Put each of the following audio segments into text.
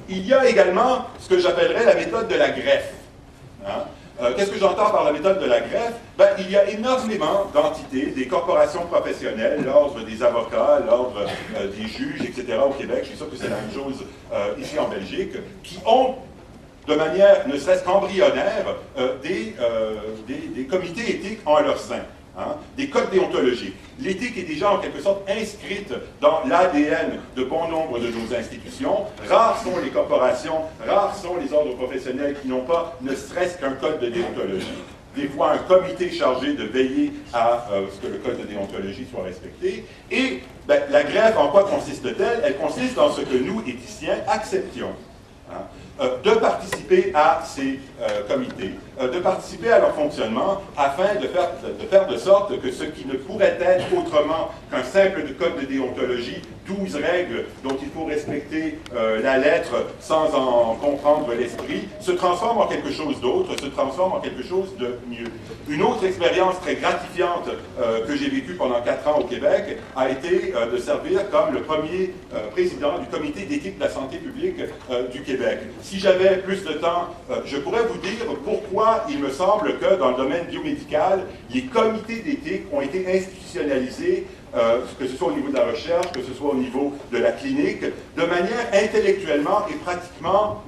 Il y a également ce que j'appellerais la méthode de la greffe. Hein? Qu'est-ce que j'entends par la méthode de la greffe? Ben, il y a énormément d'entités, des corporations professionnelles, l'ordre des avocats, l'ordre des juges, etc. au Québec, je suis sûr que c'est la même chose ici en Belgique, qui ont, de manière ne serait-ce qu'embryonnaire, des comités éthiques en leur sein. Hein, des codes déontologiques. L'éthique est déjà en quelque sorte inscrite dans l'ADN de bon nombre de nos institutions. Rares sont les corporations, rares sont les ordres professionnels qui n'ont pas ne serait-ce qu'un code de déontologie. Des fois, un comité chargé de veiller à ce que le code de déontologie soit respecté. Et ben, la greffe, en quoi consiste-t-elle? Elle consiste dans ce que nous, éthiciens, acceptions. Hein, de participer à ces comités, de participer à leur fonctionnement afin de faire de sorte que ce qui ne pourrait être autrement qu'un simple code de déontologie, 12 règles dont il faut respecter la lettre sans en comprendre l'esprit, se transforme en quelque chose d'autre, se transforme en quelque chose de mieux. Une autre expérience très gratifiante que j'ai vécue pendant 4 ans au Québec a été de servir comme le premier président du comité d'éthique de la santé publique du Québec. Si j'avais plus de temps, je pourrais vous dire pourquoi il me semble que dans le domaine biomédical, les comités d'éthique ont été institutionnalisés, que ce soit au niveau de la recherche, que ce soit au niveau de la clinique, de manière intellectuellement et pratiquement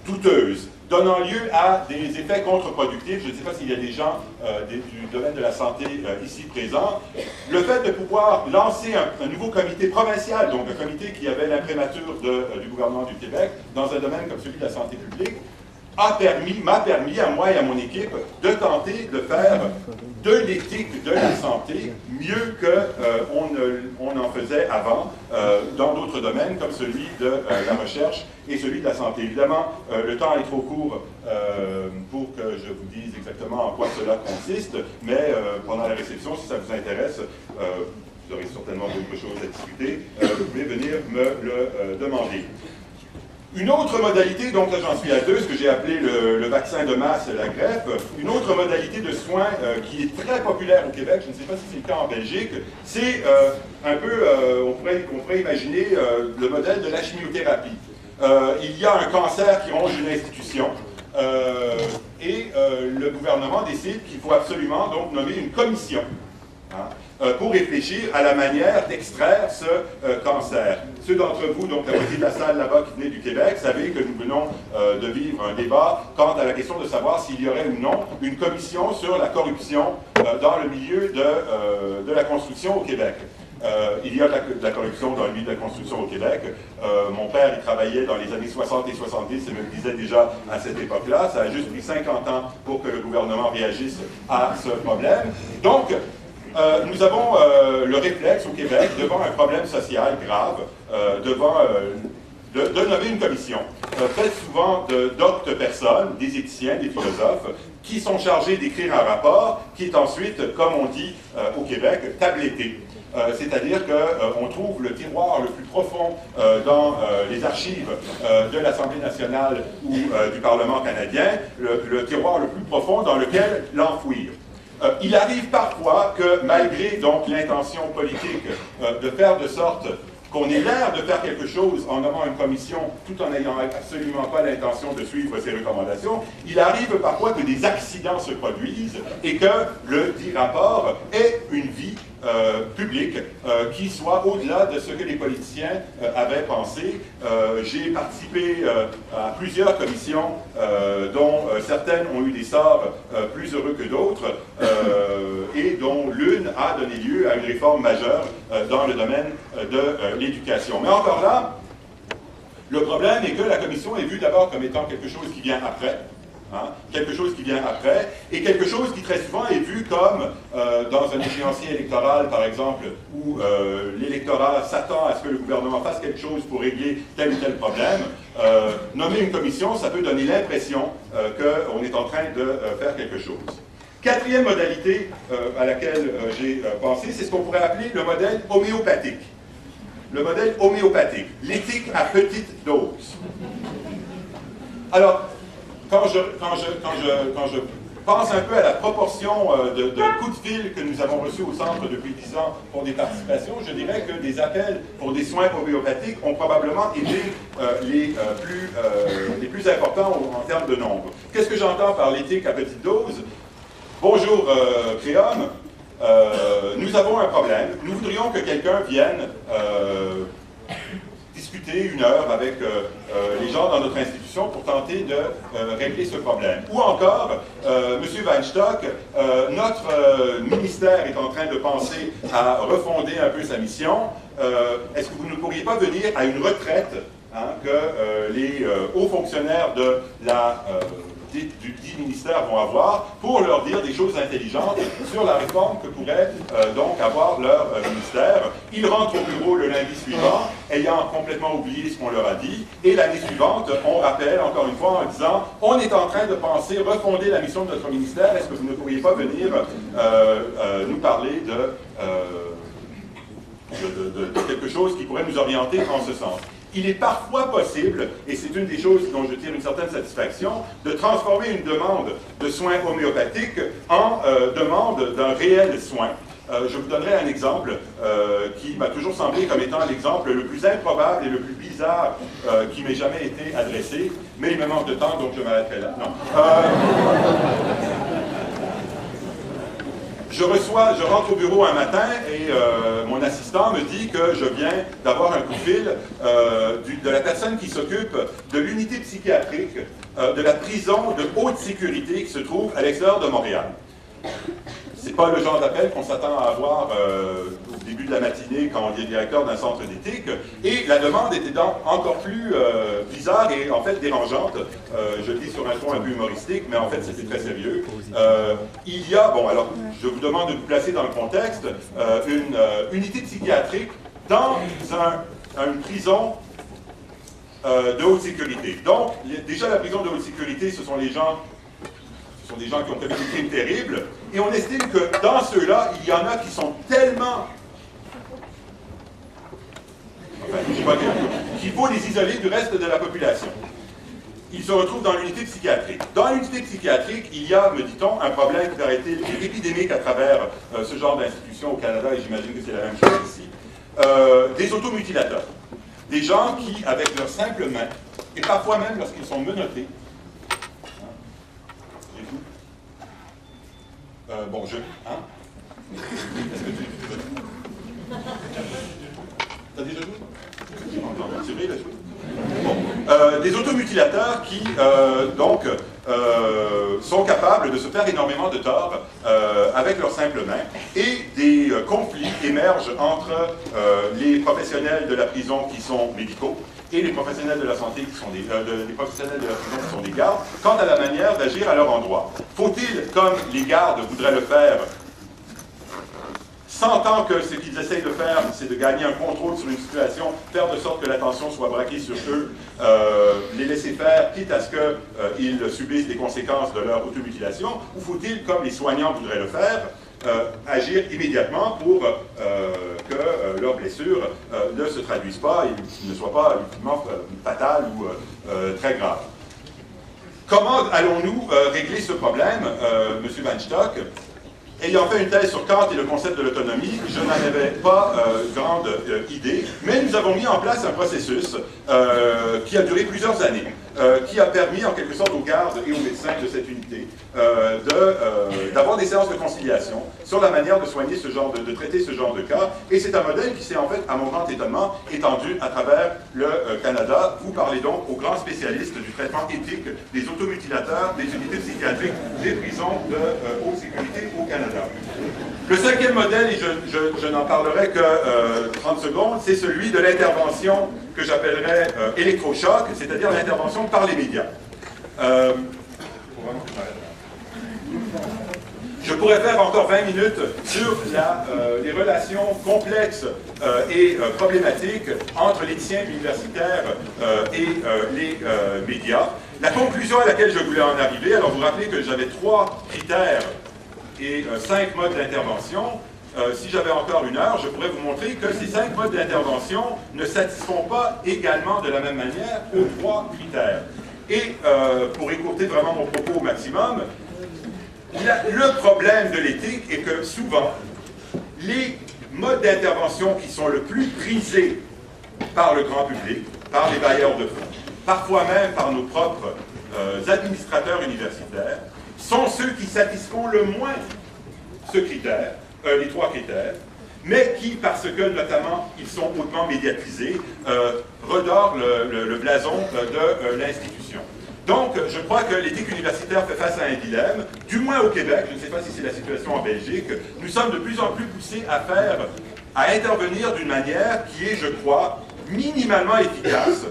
douteuse, donnant lieu à des effets contre-productifs. Je ne sais pas s'il y a des gens du domaine de la santé ici présents. Le fait de pouvoir lancer un nouveau comité provincial, donc un comité qui avait l'imprimature du gouvernement du Québec, dans un domaine comme celui de la santé publique, m'a permis à moi et à mon équipe de tenter de faire de l'éthique de la santé mieux qu'on en faisait avant dans d'autres domaines comme celui de la recherche et celui de la santé. Évidemment, le temps est trop court pour que je vous dise exactement en quoi cela consiste, mais pendant la réception, si ça vous intéresse, vous aurez certainement d'autres choses à discuter, vous pouvez venir me le demander. Une autre modalité, donc là j'en suis à 2, ce que j'ai appelé le vaccin de masse, la greffe, une autre modalité de soins qui est très populaire au Québec, je ne sais pas si c'est le cas en Belgique, c'est un peu, on pourrait imaginer le modèle de la chimiothérapie. Il y a un cancer qui ronge une institution et le gouvernement décide qu'il faut absolument donc nommer une commission. Hein, pour réfléchir à la manière d'extraire ce cancer. Ceux d'entre vous, donc la moitié de la salle là-bas qui venait du Québec, savez que nous venons de vivre un débat quant à la question de savoir s'il y aurait ou non une commission sur la corruption dans le milieu de la construction au Québec. Il y a de la corruption dans le milieu de la construction au Québec. Mon père y travaillait dans les années 60 et 70 et me le disait déjà à cette époque-là. Ça a juste pris 50 ans pour que le gouvernement réagisse à ce problème. Donc, nous avons le réflexe au Québec, devant un problème social grave, de nommer une commission, faite souvent d'autres personnes, des éthiciens, des philosophes, qui sont chargés d'écrire un rapport qui est ensuite, comme on dit au Québec, tabletté. C'est-à-dire qu'on trouve le tiroir le plus profond dans les archives de l'Assemblée nationale ou du Parlement canadien, le tiroir le plus profond dans lequel l'enfouir. Il arrive parfois que, malgré donc l'intention politique de faire de sorte qu'on ait l'air de faire quelque chose en nommant une commission tout en n'ayant absolument pas l'intention de suivre ses recommandations, il arrive parfois que des accidents se produisent et que le dit rapport ait une vie publique qui soit au-delà de ce que les politiciens avaient pensé. J'ai participé à plusieurs commissions dont certaines ont eu des sorts plus heureux que d'autres et dont l'une a donné lieu à une réforme majeure dans le domaine de l'éducation. Mais encore là, le problème est que la commission est vue d'abord comme étant quelque chose qui vient après. Hein, quelque chose qui vient après, et quelque chose qui très souvent est vu comme, dans un échéancier électoral par exemple, où l'électorat s'attend à ce que le gouvernement fasse quelque chose pour régler tel ou tel problème, nommer une commission, ça peut donner l'impression qu'on est en train de faire quelque chose. Quatrième modalité à laquelle j'ai pensé, c'est ce qu'on pourrait appeler le modèle homéopathique. Le modèle homéopathique, l'éthique à petite dose. Alors, quand je pense un peu à la proportion de coups de fil que nous avons reçus au centre depuis 10 ans pour des participations, je dirais que des appels pour des soins homéopathiques ont probablement été les plus importants en termes de nombre. Qu'est-ce que j'entends par l'éthique à petite dose? Bonjour Créum, nous avons un problème. Nous voudrions que quelqu'un vienne discuter 1 heure avec les gens dans notre institution pour tenter de régler ce problème. Ou encore, M. Weinstock, notre ministère est en train de penser à refonder un peu sa mission. Est-ce que vous ne pourriez pas venir à une retraite que les hauts fonctionnaires de du dit ministère vont avoir pour leur dire des choses intelligentes sur la réforme que pourrait donc avoir leur ministère. Ils rentrent au bureau le lundi suivant, ayant complètement oublié ce qu'on leur a dit, et l'année suivante, on rappelle encore une fois en disant « On est en train de penser refonder la mission de notre ministère, est-ce que vous ne pourriez pas venir nous parler de quelque chose qui pourrait nous orienter en ce sens ?» Il est parfois possible, et c'est une des choses dont je tire une certaine satisfaction, de transformer une demande de soins homéopathiques en demande d'un réel soin. Je vous donnerai un exemple qui m'a toujours semblé comme étant l'exemple le plus improbable et le plus bizarre qui m'ait jamais été adressé, mais il me manque de temps, donc je m'arrêterai là. Non. Je rentre au bureau un matin et mon assistant me dit que je viens d'avoir un coup de fil de la personne qui s'occupe de l'unité psychiatrique de la prison de haute sécurité qui se trouve à l'extérieur de Montréal. C'est pas le genre d'appel qu'on s'attend à avoir au début de la matinée quand on est directeur d'un centre d'éthique. Et la demande était donc encore plus bizarre et en fait dérangeante. Je le dis sur un ton un peu humoristique, mais en fait c'était très sérieux. Il y a, bon alors, je vous demande de vous placer dans le contexte, une unité psychiatrique dans une prison de haute sécurité. Donc, déjà la prison de haute sécurité, ce sont des gens qui ont commis des crimes terribles, et on estime que dans ceux-là, il y en a qui sont tellement... Enfin, je sais pas qu'il faut les isoler du reste de la population. Ils se retrouvent dans l'unité psychiatrique. Dans l'unité psychiatrique, il y a, me dit-on, un problème qui a été épidémique à travers ce genre d'institution au Canada, et j'imagine que c'est la même chose ici, des automutilateurs. Des gens qui, avec leurs simples mains, et parfois même lorsqu'ils sont menottés, bon, hein? Est-ce que t'as déjà joué? C'est vrai, il a joué. Bon. Des automutilateurs qui, donc, sont capables de se faire énormément de tort avec leurs simples mains, et des conflits émergent entre les professionnels de la prison qui sont médicaux et les professionnels de la santé qui sont les professionnels de la prison qui sont des gardes, quant à la manière d'agir à leur endroit. Faut-il, comme les gardes voudraient le faire, sentant que ce qu'ils essayent de faire, c'est de gagner un contrôle sur une situation, faire de sorte que l'attention soit braquée sur eux, les laisser faire, quitte à ce qu'ils subissent les conséquences de leur automutilation, ou faut-il, comme les soignants voudraient le faire, agir immédiatement pour que leurs blessures ne se traduisent pas et ne soient pas ultimement fatales ou très graves. Comment allons-nous régler ce problème, M. Weinstock? Ayant fait une thèse sur Kant et le concept de l'autonomie, je n'en avais pas grande idée, mais nous avons mis en place un processus qui a duré plusieurs années, qui a permis en quelque sorte aux gardes et aux médecins de cette unité d'avoir des séances de conciliation sur la manière de soigner ce genre de traiter ce genre de cas, et c'est un modèle qui s'est en fait, à mon grand étonnement, étendu à travers le Canada. Vous parlez donc aux grands spécialistes du traitement éthique des automutilateurs, des unités psychiatriques, des prisons de haute sécurité au Canada. Le cinquième modèle, et je n'en parlerai que 30 secondes, c'est celui de l'intervention que j'appellerais électrochoc, c'est-à-dire l'intervention par les médias. Je pourrais faire encore 20 minutes sur les relations complexes et problématiques entre l'éthicien universitaire et les médias. La conclusion à laquelle je voulais en arriver, alors vous rappelez que j'avais 3 critères et 5 modes d'intervention. Si j'avais encore 1 heure, je pourrais vous montrer que ces 5 modes d'intervention ne satisfont pas également de la même manière aux 3 critères. Et pour écourter vraiment mon propos au maximum, Le problème de l'éthique est que souvent, les modes d'intervention qui sont le plus prisés par le grand public, par les bailleurs de fonds, parfois même par nos propres administrateurs universitaires, sont ceux qui satisfont le moins ce critère, les 3 critères, mais qui, parce que notamment ils sont hautement médiatisés, redorent le blason de l'institution. Donc, je crois que l'éthique universitaire fait face à un dilemme, du moins au Québec, je ne sais pas si c'est la situation en Belgique, nous sommes de plus en plus poussés à intervenir d'une manière qui est, je crois, minimalement efficace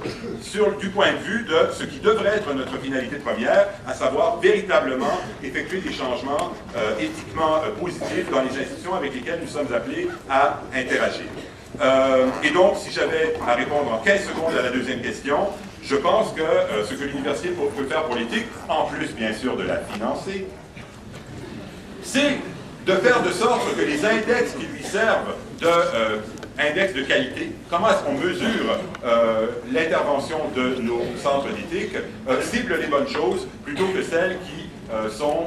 du point de vue de ce qui devrait être notre finalité première, à savoir véritablement effectuer des changements éthiquement positifs dans les institutions avec lesquelles nous sommes appelés à interagir. Et donc, si j'avais à répondre en 15 secondes à la deuxième question, je pense que ce que l'université peut faire pour l'éthique, en plus bien sûr de la financer, c'est de faire de sorte que les index qui lui servent index de qualité, comment est-ce qu'on mesure l'intervention de nos centres d'éthique, ciblent les bonnes choses plutôt que celles qui sont,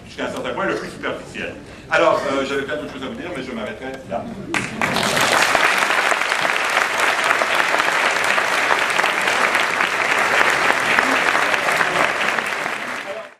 jusqu'à un certain point, le plus superficielles. Alors, j'avais plein d'autres choses à vous dire, mais je m'arrêterai là.